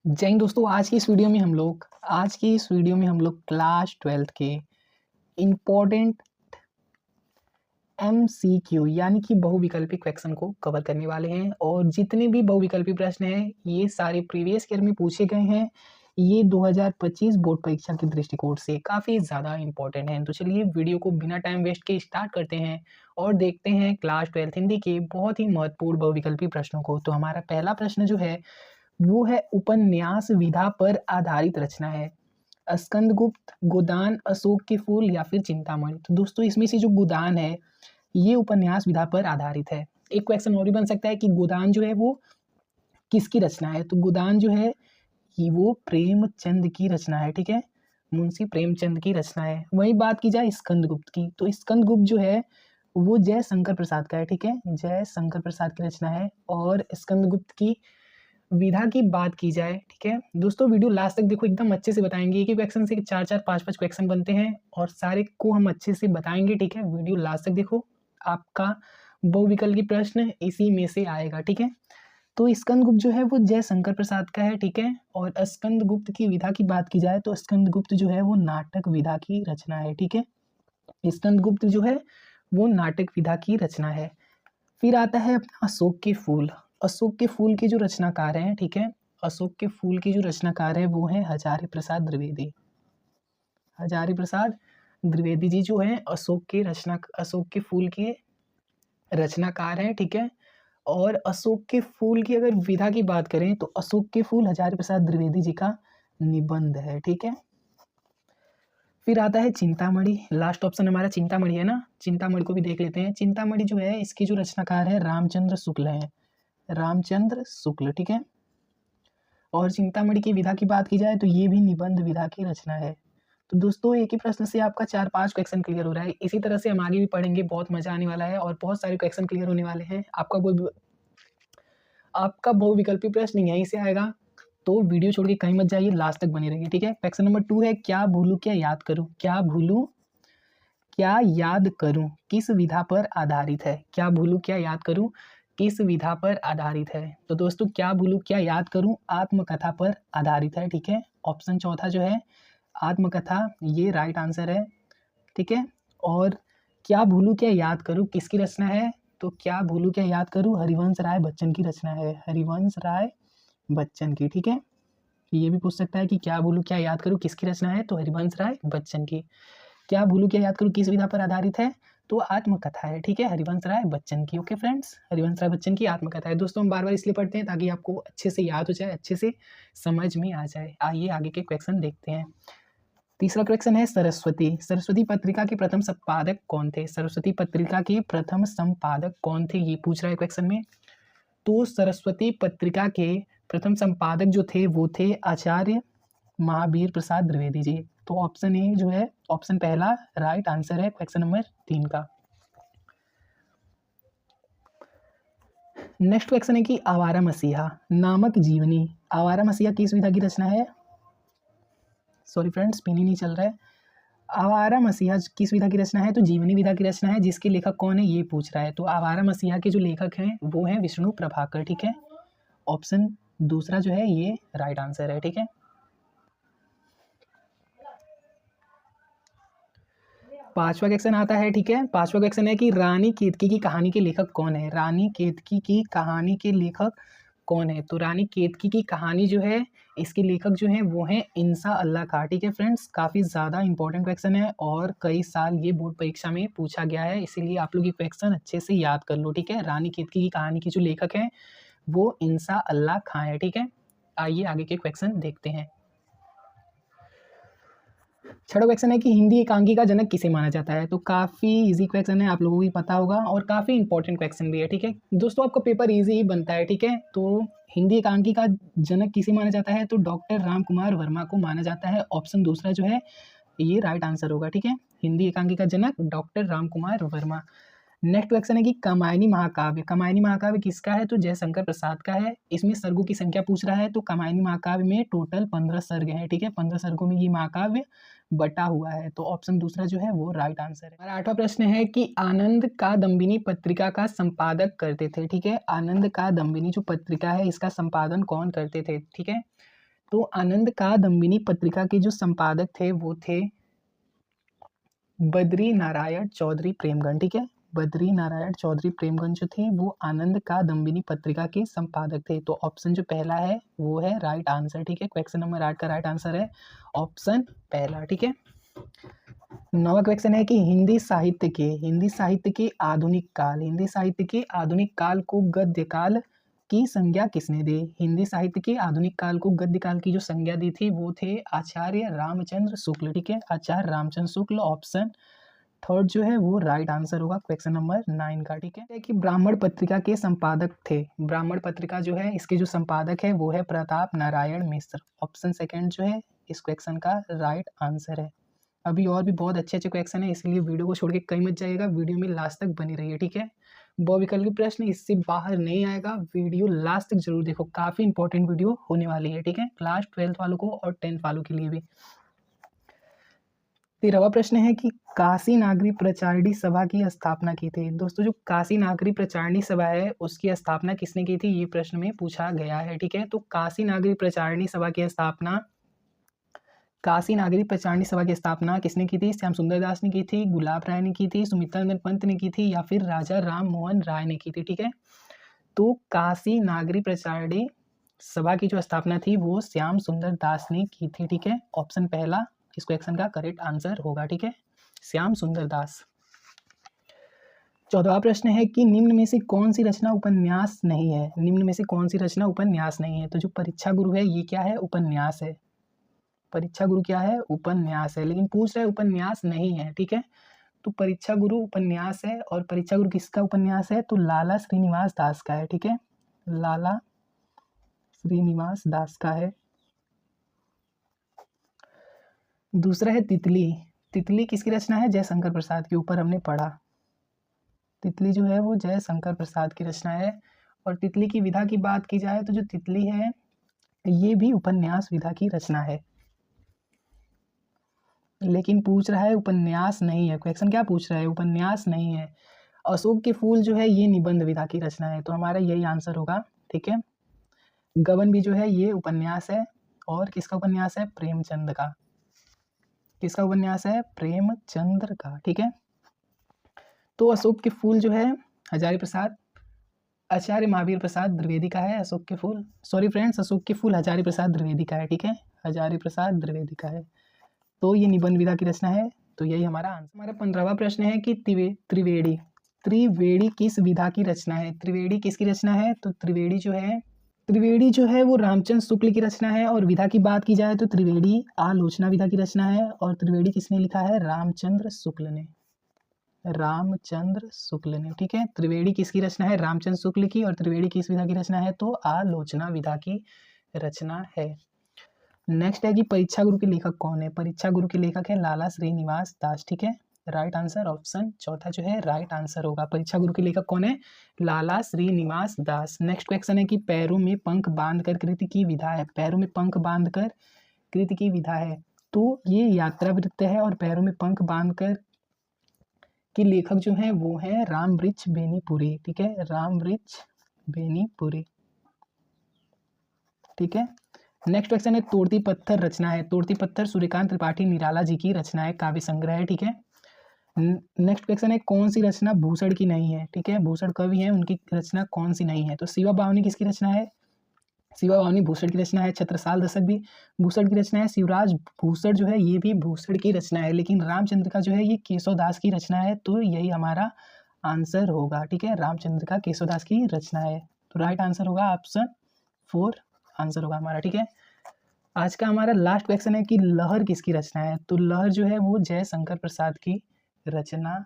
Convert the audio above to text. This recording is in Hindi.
जय हिंद दोस्तों। आज की इस वीडियो में हम लोग क्लास 12th के इम्पोर्टेंट एमसीक्यू यानी कि बहुविकल्पी क्वेश्चन को कवर करने वाले हैं। और जितने भी बहुविकल्पी प्रश्न हैं ये सारे प्रीवियस ईयर में पूछे गए हैं। ये 2025 बोर्ड परीक्षा के दृष्टिकोण से काफ़ी ज़्यादा इम्पोर्टेंट हैं। तो चलिए वीडियो को बिना टाइम वेस्ट के स्टार्ट करते हैं और देखते हैं क्लास 12th हिंदी के बहुत ही महत्वपूर्ण बहुविकल्पी प्रश्नों को। तो हमारा पहला प्रश्न जो है वो है उपन्यास विधा पर आधारित रचना है। स्कंदगुप्त, गोदान, अशोक के फूल या फिर चिंतामणि। तो दोस्तों इसमें से जो गोदान है ये उपन्यास विधा पर आधारित है। एक क्वेश्चन और भी बन सकता है कि गोदान जो है वो किसकी रचना है। तो गोदान जो है कि वो प्रेमचंद की रचना है। ठीक है, मुंशी प्रेमचंद की रचना है। वही बात की जाए स्कंदगुप्त की, तो स्कंदगुप्त जो है वो जय शंकर प्रसाद का है। ठीक है, जय शंकर प्रसाद की रचना है। और स्कंदगुप्त की विधा की बात की जाए, ठीक है दोस्तों, वीडियो लास्ट तक देखो, एकदम अच्छे से बताएंगे। एक ही क्वेश्चन से चार चार पांच पांच क्वेश्चन बनते हैं और सारे को हम अच्छे से बताएंगे। ठीक है, वीडियो लास्ट तक देखो, आपका बहुविकल्पी प्रश्न इसी में से आएगा। ठीक है, तो स्कंदगुप्त जो है वो जय शंकर प्रसाद का है। ठीक है, और स्कंदगुप्त की विधा की बात की जाए तो स्कंदगुप्त जो है वो नाटक विधा की रचना है। ठीक है, स्कंदगुप्त जो है वो नाटक विधा की रचना है। फिर आता है अपना अशोक के फूल। अशोक के फूल के जो रचनाकार हैं, ठीक है, अशोक के फूल के जो रचनाकार है वो है हजारी प्रसाद द्विवेदी। हजारी प्रसाद द्विवेदी जी जो है अशोक के फूल के रचनाकार हैं। ठीक है, और अशोक के फूल की अगर विधा की बात करें तो अशोक के फूल हजारी प्रसाद द्विवेदी जी का निबंध है। ठीक है, फिर आता है चिंतामणि। लास्ट ऑप्शन हमारा चिंतामणि है ना, चिंतामणि को भी देख लेते हैं। चिंतामणि जो है इसकी जो रचनाकार है रामचंद्र शुक्ल है, रामचंद्र शुक्ल। ठीक है, और चिंतामणि की विधा की बात की जाए तो ये भी निबंध विधा की रचना है। तो दोस्तों एक ही प्रश्न से आपका 4-5 क्वेश्चन क्लियर हो रहा है। इसी तरह से हम आगे भी पढ़ेंगे, बहुत मजा आने वाला है और बहुत सारे क्वेश्चन क्लियर होने वाले हैं। आपका बहुविकल्पी प्रश्न यहीं से आएगा, तो वीडियो छोड़ के कहीं मत जाइए, लास्ट तक बने रहिए। ठीक है, क्वेश्चन नंबर 2 है क्या भूलूं क्या याद करूं। क्या भूलूं क्या याद करूं किस विधा पर आधारित है। क्या भूलूं क्या याद करूं किस विधा पर आधारित है। तो दोस्तों क्या भूलूं क्या याद करूं आत्मकथा पर आधारित है। ठीक है, ऑप्शन चौथा जो है आत्मकथा, ये राइट आंसर है। ठीक है, और क्या भूलूं क्या याद करूं किसकी रचना है। तो क्या भूलूं क्या याद करूं हरिवंश राय बच्चन की रचना है, हरिवंश राय बच्चन की। ठीक है, ये भी पूछ सकता है कि क्या भूलूं क्या याद करूं किसकी रचना है, तो हरिवंश राय बच्चन की। क्या भूलूं क्या याद करूं किस विधा पर आधारित है, तो आत्मकथा है। ठीक है, हरिवंश राय बच्चन की। ओके फ्रेंड्स, हरिवंश राय बच्चन की आत्मकथा है। दोस्तों हम बार बार इसलिए पढ़ते हैं ताकि आपको अच्छे से याद हो जाए, अच्छे से समझ में आ जाए। आइए आगे के क्वेश्चन देखते हैं। तीसरा क्वेश्चन है सरस्वती। सरस्वती पत्रिका के प्रथम संपादक कौन थे। सरस्वती पत्रिका के प्रथम संपादक कौन थे, ये पूछ रहा है क्वेश्चन में। तो सरस्वती पत्रिका के प्रथम संपादक जो थे वो थे आचार्य महावीर प्रसाद द्विवेदी जी। तो ऑप्शन ए जो है, ऑप्शन पहला राइट आंसर है क्वेश्चन नंबर 3 का। नेक्स्ट क्वेश्चन है कि आवारा मसीहा नामक जीवनी। आवारा मसीहा किस विधा की रचना है। सॉरी फ्रेंड्स, पेन ही नहीं चल रहा है। आवारा मसीहा किस विधा की रचना है, तो जीवनी विधा की रचना है। जिसके लेखक कौन है ये पूछ रहा है। तो आवारा मसीहा के जो लेखक हैं वो हैं विष्णु प्रभाकर। ठीक है, ऑप्शन दूसरा जो है ये राइट आंसर है। ठीक है, पांचवा क्वेश्चन आता है। ठीक है, पांचवा क्वेश्चन है कि रानी केतकी की कहानी के लेखक कौन है। रानी केतकी की कहानी के लेखक कौन है। तो रानी केतकी की कहानी जो है इसके लेखक जो हैं वो हैं इंसा अल्लाह खां। ठीक है फ्रेंड्स, काफ़ी ज़्यादा इंपॉर्टेंट क्वेश्चन है और कई साल ये बोर्ड परीक्षा में पूछा गया है, इसीलिए आप लोग ये क्वेश्चन अच्छे से याद कर लो। ठीक है, रानी केतकी की कहानी के जो लेखक हैं वो इंसा अल्लाह खां है। ठीक है, आइए आगे के क्वेश्चन देखते हैं। छठा क्वेश्चन है कि हिंदी एकांकी का जनक किसे माना जाता है। तो काफ़ी इजी क्वेश्चन है, आप लोगों को भी पता होगा और काफ़ी इंपॉर्टेंट क्वेश्चन भी है। ठीक है दोस्तों, आपका पेपर इजी ही बनता है। ठीक है, तो हिंदी एकांकी का जनक किसे माना जाता है, तो डॉक्टर राम कुमार वर्मा को माना जाता है। ऑप्शन दूसरा जो है ये राइट आंसर होगा। ठीक है, हिंदी एकांकी का जनक doctor Ram Kumar Verma. Next question है कि कामायनी महाकाव्य। कामायनी महाकाव्य किसका है, तो जयशंकर प्रसाद का है। इसमें सर्गों की संख्या पूछ रहा है, तो कामायनी महाकाव्य में टोटल 15 सर्ग हैं। ठीक है, 15 सर्गों में ये महाकाव्य बटा हुआ है। तो ऑप्शन दूसरा जो है वो राइट आंसर है। हमारा आठवां प्रश्न है कि आनंद कादम्बिनी पत्रिका का संपादक करते थे। ठीक है, आनंद कादम्बिनी जो पत्रिका है इसका संपादन कौन करते थे। ठीक है, तो आनंद कादंबिनी पत्रिका के जो संपादक थे वो थे बद्री नारायण चौधरी प्रेमगन। ठीक है, बद्री नारायण चौधरी प्रेमगन जो थे वो आनंद कादंबिनी पत्रिका के संपादक थे। तो ऑप्शन जो पहला है वो है राइट आंसर। ठीक है, क्वेश्चन नंबर 8 का राइट आंसर है ऑप्शन पहला। ठीक है, नवा क्वेश्चन है कि हिंदी साहित्य के आधुनिक काल को गद्य काल की संज्ञा किसने दी? हिंदी साहित्य के आधुनिक काल को गद्य काल की जो संज्ञा दी थी वो थे आचार्य रामचंद्र शुक्ल। ठीक है, आचार्य रामचंद्र शुक्ल ऑप्शन थर्ड जो है वो राइट आंसर होगा क्वेश्चन नंबर 9 का। ठीक है, कि ब्राह्मण पत्रिका के संपादक थे, ब्राह्मण पत्रिका जो है इसके जो संपादक है वो है प्रताप नारायण मिश्र। ऑप्शन सेकेंड जो है इस क्वेश्चन का राइट आंसर है। अभी और भी बहुत अच्छे अच्छे क्वेश्चन है, इसलिए वीडियो को छोड़ के कहीं मत जाइएगा, वीडियो में लास्ट तक बनी रहिए। ठीक है, बहुविकल्पी प्रश्न इससे बाहर नहीं आएगा, वीडियो लास्ट तक जरूर देखो, काफी इंपॉर्टेंट वीडियो होने वाली है। ठीक है, क्लास 12th वालों को और 10th वालों के लिए भी। 13वां प्रश्न है कि काशी नागरी प्रचारणी सभा की स्थापना की थी। दोस्तों, जो काशी नागरी प्रचारणी सभा है उसकी स्थापना किसने की थी, ये प्रश्न में पूछा गया है। ठीक है, तो काशी नागरी प्रचारणी सभा की स्थापना किसने की थी? श्याम सुंदर दास ने की थी, गुलाब राय ने की थी, सुमित्रानंदन पंत ने की थी या फिर राजा राम मोहन राय ने की थी। ठीक है, तो काशी नागरी प्रचारणी सभा की जो स्थापना थी वो श्याम सुंदर दास ने की थी। ठीक है, ऑप्शन पहला इस क्वेश्चन का करेक्ट आंसर होगा। ठीक है, श्याम सुंदर दास। 14वां प्रश्न है कि निम्न में से कौन सी रचना उपन्यास नहीं है? निम्न में से कौन सी रचना उपन्यास नहीं है? तो जो परीक्षा गुरु है ये क्या है? उपन्यास है। परीक्षा गुरु क्या है? उपन्यास है, लेकिन पूछ रहा है उपन्यास नहीं है। ठीक है, तो परीक्षा गुरु उपन्यास है, और परीक्षा गुरु किसका उपन्यास है? तो लाला श्रीनिवास दास का है। ठीक है, लाला श्रीनिवास दास का है। दूसरा है तितली। तितली किसकी रचना है? जयशंकर प्रसाद के ऊपर हमने पढ़ा। तितली जो है वो जयशंकर प्रसाद की रचना है। और तितली की विधा की बात की जाए तो जो तितली है ये भी उपन्यास विधा की रचना है, लेकिन पूछ रहा है उपन्यास नहीं है। क्वेश्चन क्या पूछ रहा है? उपन्यास नहीं है। अशोक के फूल जो है ये निबंध विधा की रचना है, तो हमारा यही आंसर होगा। ठीक है, गबन भी जो है ये उपन्यास है, और किसका उपन्यास है? प्रेमचंद का। किसका उपन्यास है? प्रेमचंद्र का। ठीक है, तो अशोक के फूल जो है हजारी प्रसाद, आचार्य महावीर प्रसाद द्विवेदी का है। अशोक के फूल, सॉरी फ्रेंड्स, अशोक के फूल हजारी प्रसाद द्विवेदी का है। ठीक है, हजारी प्रसाद द्विवेदी का है, तो ये निबंध विधा की रचना है, तो यही हमारा आंसर। हमारा 15वां प्रश्न है कि त्रिवेणी त्रिवेणी किस विधा की रचना है? त्रिवेणी किसकी रचना है? तो त्रिवेणी जो है वो रामचंद्र शुक्ल की रचना है, और विधा की बात की जाए तो त्रिवेणी आलोचना विधा की रचना है, और त्रिवेणी किसने लिखा है? रामचंद्र शुक्ल ने। रामचंद्र शुक्ल ने। ठीक है, त्रिवेणी किसकी रचना है? रामचंद्र शुक्ल की। और त्रिवेणी किस विधा की रचना है? तो आलोचना विधा की रचना है। नेक्स्ट है कि परीक्षा गुरु के लेखक कौन है? परीक्षा गुरु के लेखक है लाला श्रीनिवास दास। ठीक है, राइट आंसर ऑप्शन चौथा जो है राइट आंसर होगा। परीक्षा गुरु के लेखक कौन है? लाला श्रीनिवास दास। नेक्स्ट क्वेश्चन है कि पैरों में पंख बांधकर कृति की विधा है। पैरों में पंख बांधकर कृति की विधा है, तो ये यात्रा वृत्त है, और पैरों में पंख बांधकर के लेखक जो हैं वो हैं रामवृक्ष बेनीपुरी। ठीक है, रामवृक्ष बेनीपुरी। ठीक है, नेक्स्ट क्वेश्चन है तोड़ती पत्थर रचना है। तोड़ती पत्थर सूर्यकांत त्रिपाठी निराला जी की रचना है, काव्य संग्रह है। ठीक है, नेक्स्ट क्वेश्चन है कौन सी रचना भूषण की नहीं है? ठीक है, भूषण कवि हैं, उनकी रचना कौन सी नहीं है? तो शिवा बावनी किसकी रचना है? शिवा बावनी भूषण की रचना है। छत्रसाल दशक भी भूषण की रचना है। शिवराज भूषण जो है ये भी भूषण की रचना है, लेकिन रामचंद्र का जो है ये केशवदास की रचना है, तो यही हमारा आंसर होगा। ठीक है, रामचंद्र का केशवदास की रचना है, तो राइट आंसर होगा ऑप्शन 4 आंसर होगा हमारा। ठीक है, आज का हमारा लास्ट क्वेश्चन है कि लहर किसकी रचना है? तो लहर जो है वो जयशंकर प्रसाद की रचना है।